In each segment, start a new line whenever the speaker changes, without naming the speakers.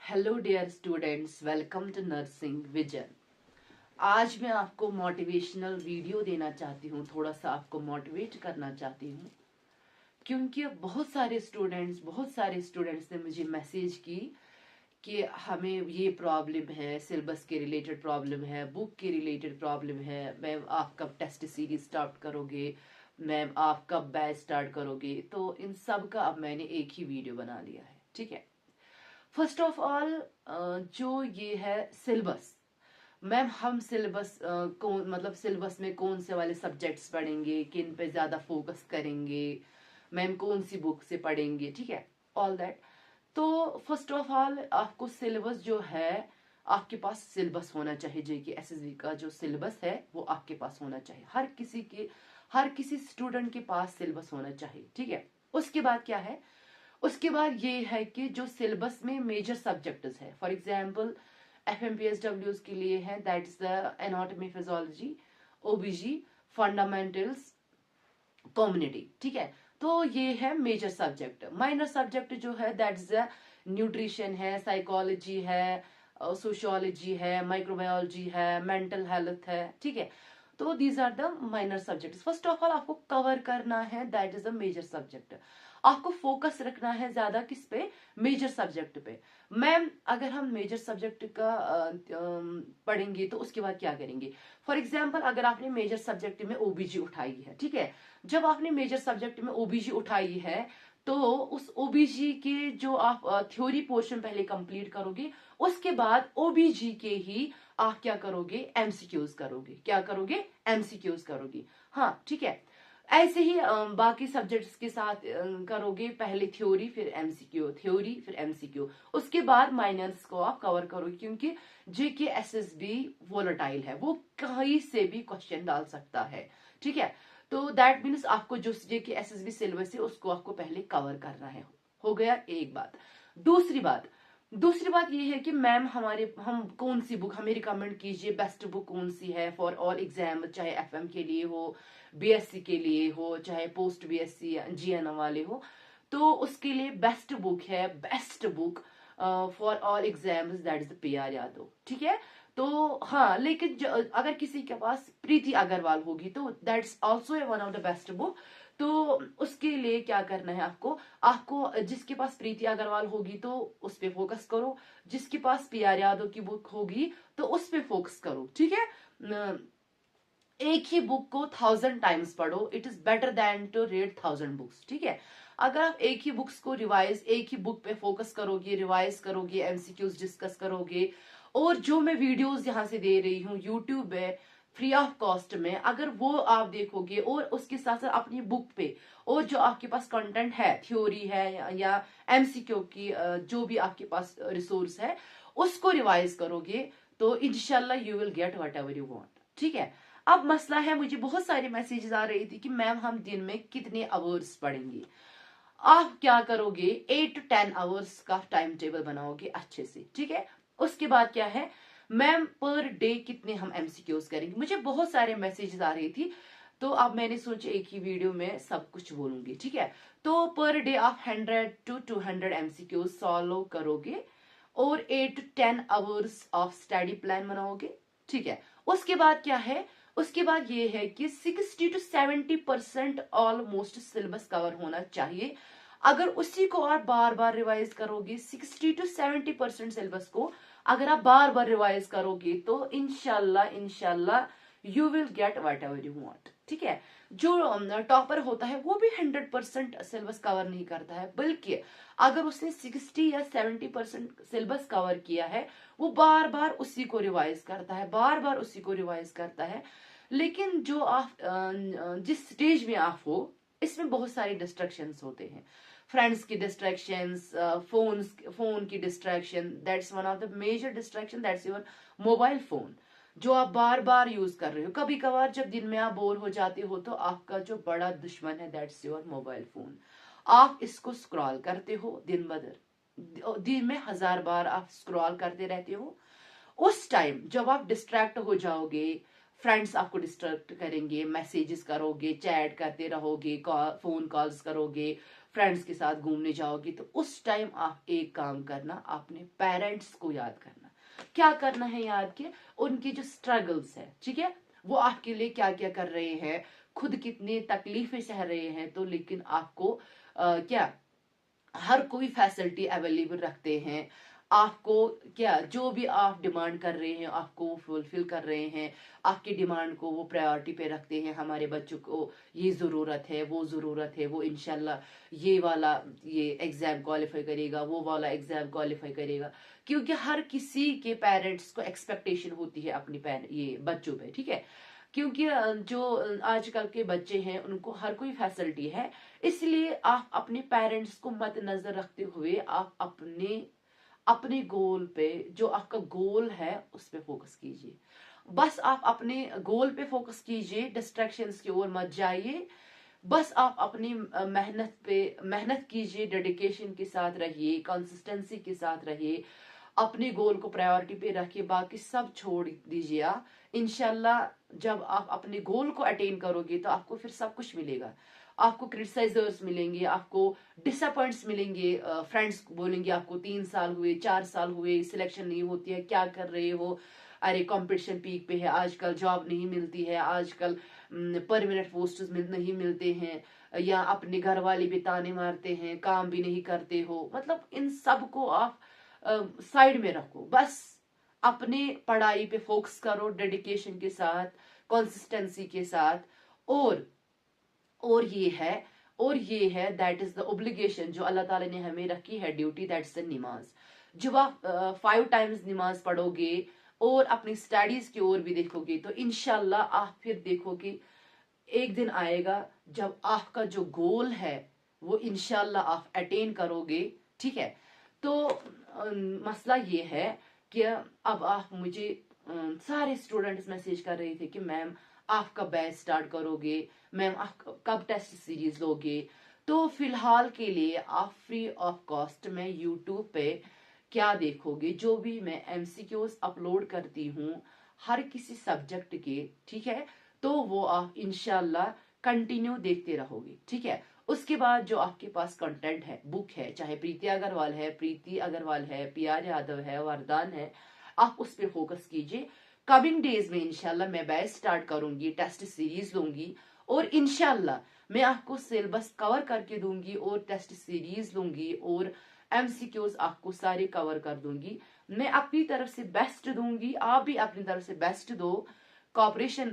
Hello dear students, welcome to nursing vision. आज मैं आपको मोटिवेशनल वीडियो देना चाहती हूँ, थोड़ा सा आपको मोटिवेट करना चाहती हूँ, क्योंकि बहुत सारे स्टूडेंट्स ने मुझे मैसेज की कि हमें ये प्रॉब्लम है, सिलेबस के रिलेटेड प्रॉब्लम है, बुक के रिलेटेड प्रॉब्लम है। मैम आप कब टेस्ट सीरीज स्टार्ट करोगे, मैम आप कब बैच स्टार्ट करोगे। तो इन सब का अब मैंने एक ही वीडियो बना लिया है, ठीक है। फर्स्ट ऑफ ऑल, जो ये है सिलेबस, मैम हम सिलेबस कौन मतलब सिलेबस में कौन से वाले सब्जेक्ट्स पढ़ेंगे, किन पे ज्यादा फोकस करेंगे, मैम कौन सी बुक से पढ़ेंगे, ठीक है, ऑल दैट। तो फर्स्ट ऑफ ऑल आपको सिलेबस जो है, आपके पास सिलेबस होना चाहिए। जेके एसएसबी का जो सिलेबस है वो आपके पास होना चाहिए। हर किसी स्टूडेंट के पास सिलेबस होना चाहिए, ठीक है। उसके बाद क्या है, उसके बाद ये है कि जो सिलेबस में मेजर सब्जेक्ट्स है, फॉर एग्जांपल एफएमपीएसडब्ल्यूज के लिए है, that is the anatomy physiology, ओबीजी, fundamentals, community, ठीक है। तो ये है मेजर सब्जेक्ट। माइनर सब्जेक्ट जो है दैट इज द न्यूट्रिशन है, साइकोलॉजी है, सोशियोलॉजी है, माइक्रोबायोलॉजी है, मेंटल हेल्थ है, ठीक है। तो these are the minor subject. First of all आपको कवर करना है, that is the major subject. आपको फोकस रखना है ज्यादा किस पे, मेजर सब्जेक्ट पे। मैम अगर हम मेजर सब्जेक्ट का पढ़ेंगे तो उसके बाद क्या करेंगे। फॉर एग्जाम्पल अगर आपने मेजर सब्जेक्ट में ओबीजी उठाई है, ठीक है, जब आपने मेजर सब्जेक्ट में ओबीजी उठाई है तो उस ओबीजी के जो आप थ्योरी पोर्शन पहले कंप्लीट करोगे, उसके बाद ओबीजी के ही आप क्या करोगे, एमसीक्यूज करोगे। क्या करोगे, एमसीक्यूज करोगे, हाँ ठीक है। ऐसे ही बाकी सब्जेक्ट्स के साथ करोगे, पहले थ्योरी फिर एमसीक्यू, थ्योरी फिर एमसीक्यू, उसके बाद माइनर्स को आप कवर करोगे, क्योंकि जेके एसएसबी वोलेटाइल है, वो कहीं से भी क्वेश्चन डाल सकता है, ठीक है। तो दैट मीन्स आपको जो जेके एसएसबी सिलेबस है उसको आपको पहले कवर करना है। हो गया एक बात। दूसरी बात ये है कि मैम हम कौन सी बुक हमें रिकमेंड कीजिए, बेस्ट बुक कौन सी है फॉर ऑल एग्जाम, चाहे एफएम के लिए हो, बीएससी के लिए हो, चाहे पोस्ट बीएससी जीएन वाले हो। तो उसके लिए बेस्ट बुक है, best book for all exams, that is P R Yadav, ठीक है। तो हाँ, लेकिन अगर किसी के पास प्रीति अग्रवाल होगी तो that's also one of the best book. तो उसके लिए क्या करना है आपको, जिसके पास प्रीति अग्रवाल होगी तो उस पे फोकस करो, जिसके पास पी आर यादव की बुक होगी तो उस पे फोकस करो, ठीक है। एक ही बुक को 1000 टाइम्स पढ़ो, it is better than to read 1000 books, ठीक है। अगर आप एक ही बुक्स को रिवाइज, एक ही बुक पे फोकस करोगे, रिवाइज करोगे, एमसीक्यूज डिस्कस करोगे, और जो मैं वीडियोस यहाँ से दे रही हूँ यूट्यूब पे फ्री ऑफ कॉस्ट में, अगर वो आप देखोगे और उसके साथ साथ अपनी बुक पे और जो आपके पास कंटेंट है, थ्योरी है या एमसीक्यू की जो भी आपके पास रिसोर्स है, उसको रिवाइज करोगे तो इंशाल्लाह you will get what ever you want, ठीक है। अब मसला है, मुझे बहुत सारे मैसेजेस आ रही थी कि मैम हम दिन में कितने आवर्स पढ़ेंगे। आप क्या करोगे, 8 to 10 आवर्स का टाइम टेबल बनाओगे अच्छे से, ठीक है। उसके बाद क्या है, मैम पर डे कितने हम एमसीक्यूज करेंगे। मुझे बहुत सारे मैसेजेस आ रही थी, तो अब मैंने सोचा एक ही वीडियो में सब कुछ बोलूंगी, ठीक है। तो पर डे आप 100 to 200 एमसीक्यूज सॉल्व करोगे और 8 to 10 hours of study plan बनाओगे, ठीक है। उसके बाद क्या है, उसके बाद ये है कि 60 to 70% ऑलमोस्ट सिलेबस कवर होना चाहिए। अगर उसी को आप बार बार रिवाइज करोगे, 60 to 70% सिलेबस को अगर आप बार बार रिवाइज करोगे तो इंशाल्लाह you will get what ever you want, ठीक है। जो टॉपर होता है वो भी 100% सिलेबस कवर नहीं करता है, बल्कि अगर उसने 60 या 70% सिलेबस कवर किया है, वो बार बार उसी को रिवाइज करता है, बार बार उसी को रिवाइज करता है। लेकिन जो आप जिस स्टेज में आप हो, इसमें बहुत सारी डिस्ट्रैक्शंस होते हैं, फ्रेंड्स की डिस्ट्रैक्शंस, फोन की distraction, that's one of the major distraction, that's your mobile phone, जो आप बार बार यूज कर रहे हो। कभी कभार जब दिन में आप बोर हो जाते हो तो आपका जो बड़ा दुश्मन है दैट्स योर मोबाइल फोन। आप इसको स्क्रॉल करते हो दिन ब दिन में 1000 बार आप स्क्रॉल करते रहते हो। उस टाइम जब आप डिस्ट्रैक्ट हो जाओगे, फ्रेंड्स आपको डिस्ट्रैक्ट करेंगे, मैसेजेस करोगे, चैट करते रहोगे, फोन कॉल्स करोगे, फ्रेंड्स के साथ घूमने जाओगे, तो उस टाइम आप एक काम करना, अपने पेरेंट्स को याद करना। क्या करना है याद के, उनके जो स्ट्रगल्स है, ठीक है, वो आपके लिए क्या क्या कर रहे हैं, खुद कितनी तकलीफें सह रहे हैं, तो लेकिन आपको क्या हर कोई फैसिलिटी अवेलेबल रखते हैं। आपको क्या जो भी आप डिमांड कर रहे हैं आपको वो फुलफिल कर रहे हैं, आपकी डिमांड को वो प्रायोरिटी पे रखते हैं। हमारे बच्चों को ये ज़रूरत है, वो ज़रूरत है, वो इंशाल्लाह ये वाला ये एग्ज़ाम क्वालिफाई करेगा, वो वाला एग्ज़ाम क्वालिफाई करेगा। क्योंकि हर किसी के पेरेंट्स को एक्सपेक्टेशन होती है अपनी ये बच्चों पे, ठीक है। क्योंकि जो आजकल के बच्चे हैं उनको हर कोई फैसिलिटी है, इसलिए आप अपने पेरेंट्स को मद्देनजर रखते हुए आप अपने अपने गोल पे, जो आपका गोल है उस पे फोकस कीजिए। बस आप अपने गोल पे फोकस कीजिए, डिस्ट्रैक्शंस की ओर मत जाइए। बस आप अपनी मेहनत कीजिए, डेडिकेशन के साथ रहिए, कंसिस्टेंसी के साथ रहिए, अपने गोल को प्रायोरिटी पे रखिए, बाकी सब छोड़ दीजिए। आप इंशाल्लाह जब आप अपने गोल को अटेन करोगे तो आपको फिर सब कुछ मिलेगा। आपको क्रिटिसाइजर्स मिलेंगे, आपको डिसअपॉइंट्स मिलेंगे, फ्रेंड्स बोलेंगे आपको 3 साल हुए, 4 साल हुए, सिलेक्शन नहीं होती है, क्या कर रहे हो, अरे कंपटीशन पीक पे है, आजकल जॉब नहीं मिलती है, आजकल परमानेंट पोस्ट नहीं मिलते हैं, या अपने घर वाले भी ताने मारते हैं, काम भी नहीं करते हो। मतलब इन सब को आप साइड में रखो, बस अपने पढ़ाई पे फोकस करो डेडिकेशन के साथ, कंसिस्टेंसी के साथ। और और ये है दैट इज द ओब्लिगेशन जो अल्लाह ताला ने हमें रखी है, ड्यूटी, दैट्स द नमाज। जब आप 5 टाइम्स नमाज पढ़ोगे और अपनी स्टडीज की ओर भी देखोगे तो इंशाल्लाह आप फिर देखोगे एक दिन आएगा जब आपका जो गोल है वो इंशाल्लाह आप अटेन करोगे, ठीक है। तो मसला ये है कि अब आप मुझे सारे स्टूडेंट्स मैसेज कर रहे थे कि मैम आप कब बैच स्टार्ट करोगे, मैम आप कब टेस्ट सीरीज लोगे। तो फिलहाल के लिए आप फ्री ऑफ कॉस्ट में यूट्यूब पे क्या देखोगे, जो भी मैं एमसीक्यूज अपलोड करती हूँ हर किसी सब्जेक्ट के, ठीक है, तो वो आप इंशाल्लाह कंटिन्यू देखते रहोगे, ठीक है। उसके बाद जो आपके पास कंटेंट है, बुक है, चाहे प्रीति अग्रवाल है, पीआर यादव है, वरदान है, आप उस पर फोकस कीजिए। कमिंग डेज में इंशाल्लाह मैं बैच स्टार्ट करूंगी, टेस्ट सीरीज लूंगी, और इंशाल्लाह मैं आपको सिलेबस कवर करके दूंगी और टेस्ट सीरीज लूंगी और एमसीक्यूज आपको सारे कवर कर दूंगी। मैं अपनी तरफ से बेस्ट दूंगी, आप भी अपनी तरफ से बेस्ट दो, कॉपरेशन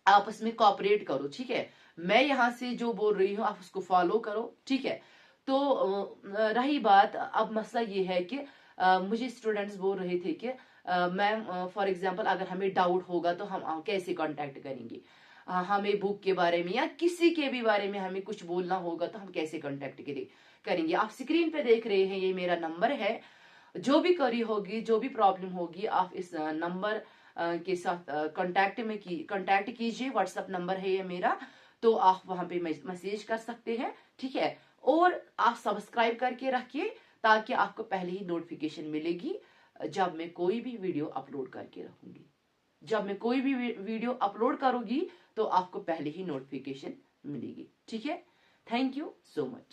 आपस में कॉपरेट करो, ठीक है। मैं यहाँ से जो बोल रही हूँ आप उसको फॉलो करो, ठीक है। तो रही बात, अब मसला ये है कि मुझे स्टूडेंट्स बोल रहे थे कि मैम फॉर एग्जांपल अगर हमें डाउट होगा तो हम कैसे कांटेक्ट करेंगे, हमें बुक के बारे में या किसी के भी बारे में हमें कुछ बोलना होगा तो हम कैसे कांटेक्ट करेंगे। आप स्क्रीन पे देख रहे हैं, ये मेरा नंबर है। जो भी क्वेरी होगी, जो भी प्रॉब्लम होगी, आप इस नंबर के साथ कांटेक्ट कीजिए। व्हाट्सएप नंबर है ये मेरा, तो आप वहां पे मैसेज कर सकते हैं, ठीक है। और आप सब्सक्राइब करके रखिए ताकि आपको पहले ही नोटिफिकेशन मिलेगी जब मैं कोई भी वीडियो अपलोड करके रखूंगी। जब मैं कोई भी वीडियो अपलोड करूंगी तो आपको पहले ही नोटिफिकेशन मिलेगी, ठीक है। Thank you so much.